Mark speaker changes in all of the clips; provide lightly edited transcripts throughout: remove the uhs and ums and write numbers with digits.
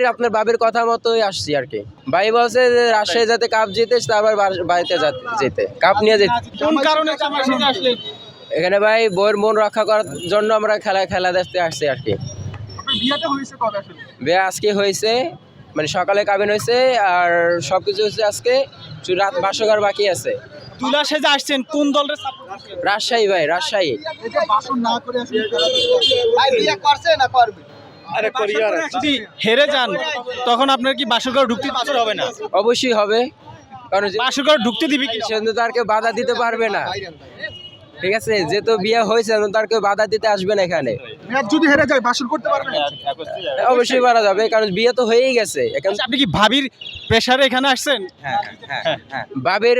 Speaker 1: আপনার বাবির কথা মতোই আসছি আর কি। ভাই বলছে যে রাজশাহী যাতে কাপ জিতে তারপর বাড়িতে যেতে কাপ নিয়ে যেতে।
Speaker 2: কোন কারণে জামাই সেজে আসলেন?
Speaker 1: এখানে ভাই বইয়ের মন রক্ষা করার জন্য আমরা খেলা দেখতে আসছি আর কি।
Speaker 2: বিয়েটা হয়েছে কবে আসলে?
Speaker 1: বিয়ে আজকে হয়েছে, মানে সকালে কাবিন হয়েছে আর সবকিছু হচ্ছে আজকে, শুধু রাত বাসর বাকি আছে।
Speaker 2: তুলা সেজে আসছেন, কোন দলের সাপোর্ট করছেন?
Speaker 1: রাজশাহী ভাই, রাজশাহী।
Speaker 2: এটা বাসন না করে আসলে ভাই বিয়ে করছে না করবে?
Speaker 3: আরে কোরিয়ার
Speaker 2: যদি হেরে যান তখন আপনার কি বাসরঘর ঢুকতে বাসর হবে না?
Speaker 1: অবশ্যই হবে, কারণ
Speaker 2: বাসরঘর ঢুকতে দিবি কি?
Speaker 1: সেজন্য তো আর কেউ বাধা দিতে পারবে না, ঠিক আছে? যেহেতু বিয়ে হয়েছে তার কেউ বাধা দিতে আসবে না এখানে।
Speaker 2: ম্যাচ যদি হেরে যায় বাসর করতে পারবে না?
Speaker 1: অবশ্যই পারা যাবে, কারণ বিয়ে তো হয়েই গেছে এখন।
Speaker 2: আচ্ছা, আপনি কি ভাবির প্রেসারে এখানে আসছেন?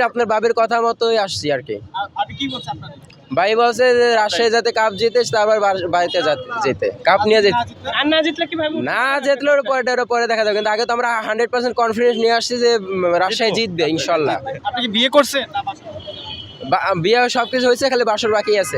Speaker 1: আপনার বাবির কথা মতোই আসছি আর কি।
Speaker 2: আপনি কি বলছেন আপনাদের?
Speaker 1: ভাই বলছে যে রাজশাহী যাতে কাপ জিতে তারপর বাড়িতে যেতে কাপ নিয়ে যেতে।
Speaker 2: আর না জিতলে কি ভাই?
Speaker 1: না জিতলে পরে দেখা যাবে, কিন্তু আগে তো আমরা 100% কনফিডেন্স নিয়ে আসছি যে রাজশাহী জিতবে ইনশাল্লাহ।
Speaker 2: আপনি কি বিয়ে করছেন?
Speaker 1: বিয়ে সবকিছু হয়েছে, খালি বাসর বাকি আছে।